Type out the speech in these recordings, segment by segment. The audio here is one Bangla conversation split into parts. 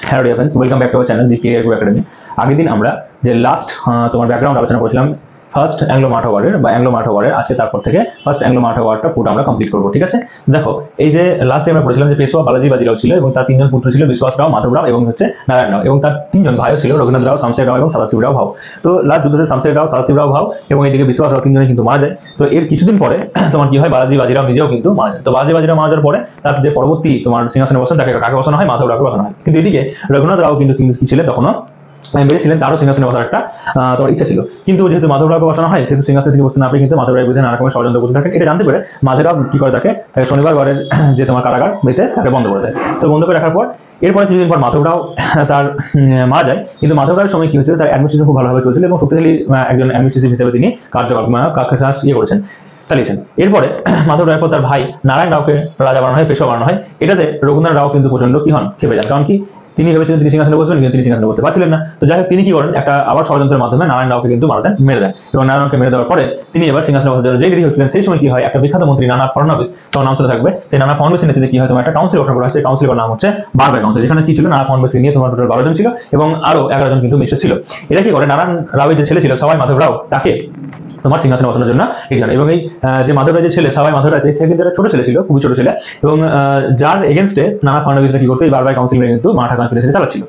Hello dear friends, welcome back to our channel the career grow academy. আগের দিন আমরা যে লাস্ট তোমার ব্যাকগ্রাউন্ড আলোচনা করেছিলাম ফার্স্ট অ্যাংলো মারাঠা ওয়ারের বা অ্যাংলো মারাঠা ওয়ারের, আজকে তারপর থেকে ফার্স্ট অ্যাংলো মারাঠা ওয়ারটা পুরো আমরা কমপ্লিট করবো। ঠিক আছে, দেখো এই যে লাস্ট আমরা পড়েছিলাম যে পেশোয়া বালাজি বাজিরাও ছিল এবং তার তিনজন পুত্র ছিল বিশ্বাস রাও, মাধব রাও এবং নারায়ণ রাও, এবং তার তিনজন ভাইও ছিল রঘুনাথ রাও, শামশের রাও এবং সদাশিব রাও ভাও। তো লাস্ট যুদ্ধে শামশের রাও, সদাশিব রাও ভাও এবং এইদিকে বিশ্বাস রাও তিনজনে কিন্তু মারা যায়। তো এর কিছুদিন পরে তোমার কি হয়, বালাজি বাজিরাও নিজেও কিন্তু মারা যায়। তো বালাজি বাজিরাও মারা যাওয়ার পরে তার যে পরবর্তী তোমার সিংহাসনে বসানো তাকে কাকে বসানো হয়, মাধব রাওকে বসানো হয়। কিন্তু এদিকে রঘুনাথ রাও কিন্তু কি ছিলেন তখনও বেঁচেছিলেন, তারও সিংহাসনে বসার একটা তোমার ইচ্ছা ছিল। কিন্তু যেহেতু মাধব রাওকে বসানো হয় সেহেতু সিংহাসনে থেকে বসতে না পেরে কিন্তু মাধব রায়ের বিরুদ্ধে নানা রকমের ষড়যন্ত্র করতে থাকেন। এটা জানতে পেরে মাধব রাও কি করে, তাকে শনিবার ঘরের যে তোমার কারাগার হইতে তাকে বন্ধ করে দেয়। তো বন্ধ করে রাখার পর এরপরে কিছুদিন পর মাধব রাও তার মারা যায়। কিন্তু মাধব রাওয়ের সময় কি হয়েছিল, তার অ্যাডমিনিস্ট্রেশন খুব ভালোভাবে চলছিল এবং শক্তিশালী একজন অ্যাডমিনিস্ট্রেটিভ হিসেবে তিনি কাজ করেছেন, চালিয়েছেন। এরপরে মাধব রায়ের পর তার ভাই নারায়ণ রাওকে রাজা বানানো হয়, পেশোয়া বানানো হয়। এটাতে রঘুনাথ রাও কিন্তু প্রচন্ড কি হন, খেপে যান। কারণ কি, তিনি ভেবেছিলেন তিনি সিংহাসনে বসবেন কিন্তু তিনি সিংহাসনে বসতে পারছিলেন না। তো যাই হোক তিনি কি করেন, একটা আবার ষড়যন্ত্রের মাধ্যমে নারায়ণ রাওকে কিন্তু মেরে দেন এবং নারায়ণকে মেরে দেওয়ার পরে তিনি এবার সিংহাসনে বসার জন্য যে রেডি হচ্ছিলেন, সেই সময় কি হয়, একটা বিখ্যাত মন্ত্রী নানা ফডনবিস, তোমার নাম চলে থাকবে, সেই নানা ফডনবিসের নেতৃত্বে কি হয়, তোমার একটা কাউন্সিল গঠন করা হয়। সেই কাউন্সিলের নাম হচ্ছে বারবার কাউন্সিল, যেখানে কি ছিল, নানা ফডনবিসকে নিয়ে তোমার টোটাল 12 জন ছিল এবং আরো 11 জন কিন্তু মিশ্র ছিল। এটা কি করে, নারায়ণ রাওয়ের যে ছেলে ছিল সবাই মাধব রাও তাকে তোমার সিংহাসনে বসানোর জন্য রেডি হন। এবং এই যে মাধব রায়ের ছেলে সবাই মাধব রায় সে কিন্তু একটা ছোট ছেলে ছিল, খুবই ছোট ছেলে, এবং যার এগেনস্টে নানা ফডনবিসরা কি করতো, এই বারবার কাউন্সিল কিন্তু মারাঠা কনফারেন্সে চালাচ্ছিল।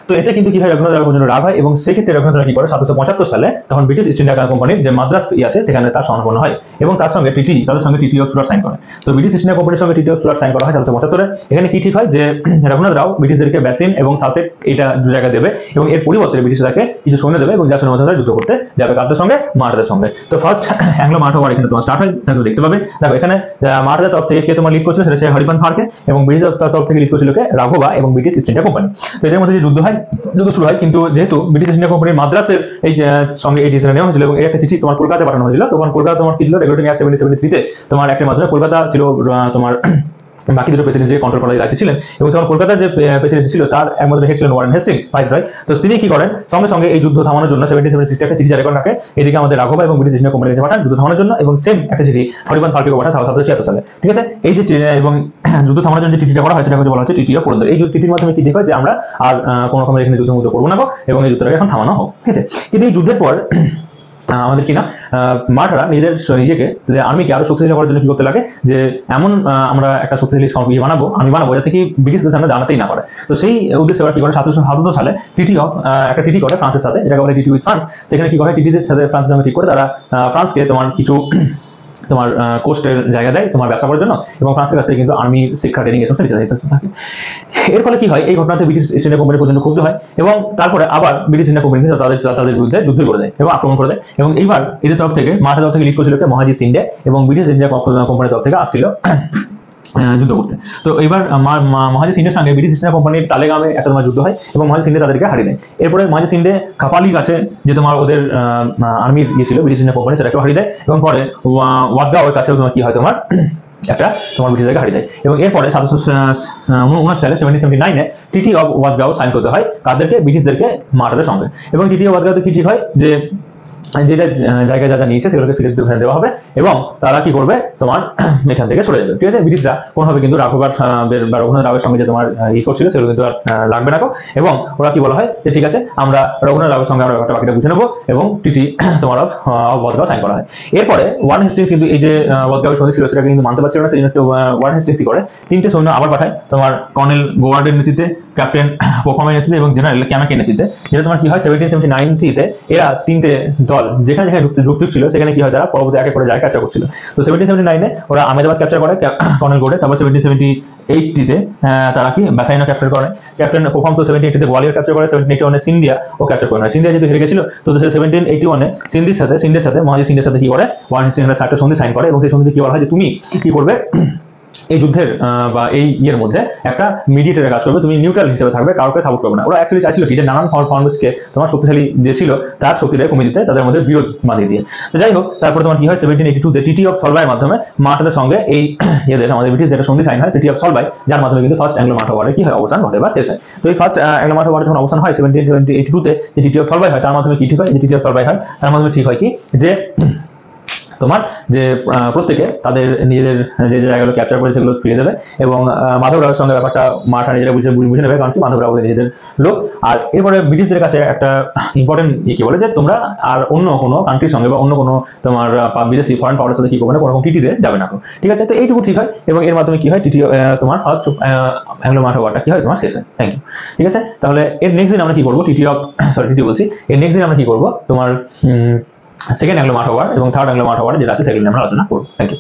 তো এতে কিন্তু কি হয়, রঘুনাথ রাও পর্যন্ত রাগ হয় এবং সেক্ষেত্রে রঘুনাথ রাও কি করে 1775 সালে তখন ব্রিটিশ ইস্ট ইন্ডিয়া কোম্পানির যে মাদ্রাস আছে সেখানে তার সমাপন হয় এবং তার সঙ্গে তাদের সঙ্গে টিটি অফ সুরাট সাইন করে। তো ব্রিটিশ ইস্ট ইন্ডিয়া কোম্পানির সঙ্গে টিটি অফ সুরাট সাইন করা হয় 1775-এ। এখানে কি ঠিক হয় যে রঘুনাথ রাও ব্রিটিশদেরকে ব্যাসিন এবং সালসেট এটা দু জায়গায় দেবে এবং এর পরিবর্তে ব্রিটিশরাকে কিছু সৈন্য দেবে এবং যার সৈন্য মধ্যে যুদ্ধ করতে যাবে কাদের সঙ্গে, মারাঠাদের সঙ্গে। তো ফার্স্ট অ্যাংলো মারাঠা ওয়ার এখানে তোমার স্টার্ট হয়, দেখতে পাবে। দেখো এখানে মারাঠাদের তরফ থেকে কে তোমার লিড করছিল, সেটা হচ্ছে হরিপাল ফারকে, এবং ব্রিটিশের তরফ থেকে লিড করছিল কে, রাঘবা এবং ব্রিটিশ ইস্ট ইন্ডিয়া কোম্পানি। তো এদের মধ্যে যে যুদ্ধ শুরু হয়, কিন্তু যেহেতু ব্রিটিশ ইন্ডিয়া কোম্পানির মাদ্রাসের এই সঙ্গে এই ডিসিশন নেওয়া হয়েছিল এবং একটা চিঠি তোমার কলকাতায় পাঠানো হয়েছিল, তখন কলকাতা তোমার কি ছিল, রেগুলেটিং অ্যাক্ট 1773-তে তোমার একটা মাধ্যমে কলকাতা ছিল তোমার বাকি দুটো প্রেসিডেন্সি কন্ট্রোল করার দায়িত্ব ছিলেন। এবং তখন কলকাতার যে প্রেসিডেন্সি ছিল তার একমাত্র হেড ছিলেন ওয়ারেন হেস্টিংস, ভাইসরয়। তো তিনি কি করেন, সঙ্গে সঙ্গে এই যুদ্ধ থামানোর জন্য 1776 একটা চিঠি জারি করেন কাকে, এদিকে আমাদের রাঘবা এবং ব্রিটিশ ইন্ডিয়া কোম্পানির কাছে পাঠান যুদ্ধ থামানোর জন্য, এবং সেম একটা চিঠি হরিপাল ফারকে পাঠান 1776 সালে। ঠিক আছে, এই যে এবং যুদ্ধ থামানোর জন্য যে চিঠিটা করা হয় সেটা বলা হচ্ছে টিটি অফ পুরন্দর। এই চিঠির মাধ্যমে কি হয় যে আমরা আর কোনো রকমের এখানে যুদ্ধ করবো না এবং এই যুদ্ধটাকে এখন থামানো হোক। ঠিক আছে, কিন্তু এই যুদ্ধের পর আমাদের কিনা মারাঠারা নিজেদের ইয়েকে আর্মিকে আরো শক্তিশালী করার জন্য কি করতে লাগে, যে এমন আমরা একটা শক্তিশালী আর্মি বানাবো যাতে কি ব্রিটিশদের সামনে দাঁড়াতেই না পারে। তো সেই উদ্দেশ্যে ওরা কি করে 1777 সালে একটা টিটি করে ফ্রান্সের সাথে, যেটাকে বলে টিটি উইথ ফ্রান্স। সেখানে কি করে, টিটিদের সাথে ফ্রান্সের সঙ্গে ঠিক করে তারা ফ্রান্সকে তোমার কিছু তোমার কোস্টের জায়গা দেয় তোমার ব্যবসা করার জন্য, এবং ফ্রান্সের কাছ থেকে কিন্তু আর্মি শিক্ষা ট্রেনিং এসব নিতে থাকে। এর ফলে কি হয়, এই ঘটনাতে ব্রিটিশ ইস্ট ইন্ডিয়া কোম্পানি পর্যন্ত ক্ষুব্ধ হয় এবং তারপরে আবার ব্রিটিশ ইন্ডিয়া কোম্পানি তাদের বিরুদ্ধে যুদ্ধ করে দেয় এবং আক্রমণ করে দেয়। এবং এইবার এদের তরফ থেকে মারাঠা তরফ থেকে লিড করেছিল মহাজি সিন্ডে, এবং ব্রিটিশ ইন্ডিয়া কোম্পানির তরফ থেকে আসছিল যুদ্ধ করতে। তো এবার মহাজি সিন্ডের সঙ্গে ব্রিটিশ ইস্ট ইন্ডিয়া কোম্পানির তালেগামে একটা তোমার যুদ্ধ হয় এবং মহাজি সিন্ডে তাদেরকে হারিয়ে দেয়। এরপরে মহাজি সিন্ডে খাপালি কাছে যে তোমার ওদের আর্মির ছিল ব্রিটিশ ইন্ডিয়া কোম্পানি, সেটাকে হারিয়ে দেয় এবং পরে ওয়াদগাঁওয়ের কাছেও তোমার কি হয়, তোমার একটা তোমার ব্রিটিশদেরকে হারিয়ে দেয়। এবং এরপরে 1779 সালে 1779-এ টিটি অফ ওয়াদগাঁও সাইন করতে হয় কাদেরকে, ব্রিটিশদেরকে মারাঠাদের সঙ্গে। এবং টিটি অফ ওয়াদগাঁওতে কি ঠিক হয় যে যেটা জায়গায় যা নিয়েছে সেগুলোকে ফিরে দেওয়া হবে এবং তারা কি করবে, তোমার এখান থেকে সরে যাবে। ঠিক আছে, ব্রিটিশরা কোনোভাবে কিন্তু রঘুনাথ রাওয়ের সঙ্গে যে তোমার করছিল সেগুলো কিন্তু আর লাগবে না। এবং ওরা কি বলা হয় যে ঠিক আছে, আমরা রঘুনাথ রাওয়ের সঙ্গে আমরা একটা বাকিটা বুঝে নেবো এবং টিটি তোমার অফ ওয়াদগাঁও সাইন করা হয়। এরপরে ওয়ারেন হেস্টিংস কিন্তু এই যে ওয়াদগাঁওয়ের সন্ধি ছিল সেটাকে কিন্তু মানতে পারছিল না, সেই জন্য ওয়ারেন হেস্টিংস করে 3টে সৈন্য আবার পাঠায়, তোমার কর্নেল গোয়ার্ডের নেতৃত্বে, ক্যাপ্টেন পোকমের নেতৃত্বে এবং জেনারেল ক্যামাকের নেতৃত্বে। যেটা তোমার কি হয় 1779-তে এরা 3টে দল যেখানে যুক্ত ছিল সেখানে কি হয়, তারা পরবর্তী একে করে যায় ক্যাপচার করছিল। তো 1779-এ ওরা আহমেদাবাদ ক্যাপচার করে কর্নেল গোডে, তারপর 1778-তে তারা কি বাসাইনা ক্যাপচার করে, ক্যাপ্টেন পোকম তো 1780-তে গোয়ালিয়র ক্যাপচার করে, 1781-এ সিন্ধিয়া ও ক্যাপচার করে। সিন্ধিয়া যেহেতু হেরে গেছিল, তো 1781-এ সিন্ধির সাথে মহাজি সিন্ধির সাথে কি করে, ওয়ারেন হেস্টিংস একটা সন্ধি সাইন করে এবং সেই সন্ধিতে কি বলা হয় যে তুমি কি করবে, এই যুদ্ধের বা এই ইয়ের মধ্যে একটা মিডিয়েটরের কাজ করবে, তুমি নিউট্রাল হিসেবে থাকবে, কাউকে সাপোর্ট করবে না। ওরা অ্যাকচুয়ালি চাইছিল কি যে নানান ফর্মসকে তোমার শক্তিশালী যে ছিল তার শক্তিটা কমিয়ে দিতে, তাদের মধ্যে বিরোধ বাঁধিয়ে দিয়ে। তো যাই হোক, তারপর তোমার কি হয় 1782-তে টিটি অফ সলভাইয়ের মাধ্যমে মারাঠাদের সঙ্গে এই এদের আমাদের ব্রিটিশ যেটা সন্ধি সাইন হয় টিটি অফ সলভাই, যার মাধ্যমে কিন্তু ফার্স্ট অ্যাংলো মারাঠা ওয়ারের কি হয়, অবসান ঘটে বা শেষ হয়। তো এই ফার্স্ট অ্যাংলো মারাঠা ওয়ারের যখন অবসান হয় 1782-তে যে টিটি অফ সলভাই হয়, তার মাধ্যমে কি ঠিক হয়, যে টিটি অফ সলভাই হয় তার মাধ্যমে ঠিক হয় কি যে তোমার যে প্রত্যেকে তাদের নিজেদের যে যে জায়গাগুলো ক্যাপচার করে সেগুলো ফিরে দেবে এবং মাধবরাওয়ের সঙ্গে ব্যাপারটা মাঠা নিজেরা বুঝে নেবে, কারণ কি মাধবরাও ওদের নিজেদের লোক। আর এরপরে ব্রিটিশদের কাছে একটা ইম্পর্টেন্ট কি বলে যে তোমরা আর অন্য কোনো কান্ট্রির সঙ্গে বা অন্য কোনো তোমার বিদেশি ফরেন পাওয়ারের সাথে কি করবে না, কোনো রকম টিটিতে যাবে না, ঠিক আছে। তো এইটুকু ঠিক হয় এবং এর মাধ্যমে কি হয়, টিটি তোমার ফার্স্ট অ্যাংলো মারাঠা ওয়ারটা কি হয় তোমার শেষ হয়। Thank you. ঠিক আছে, তাহলে এর নেক্সট দিন আমরা কি করবো, টিটি বলছি, এর নেক্সট দিন আমরা কি করবো তোমার সেকেন্ড অ্যাংলো মারাঠা ওয়ার এবং থার্ড অ্যাংলো মারাঠা ওয়ার যেটা আছে সেগুলো নিয়ে আমরা আলোচনা করবো। Thank you.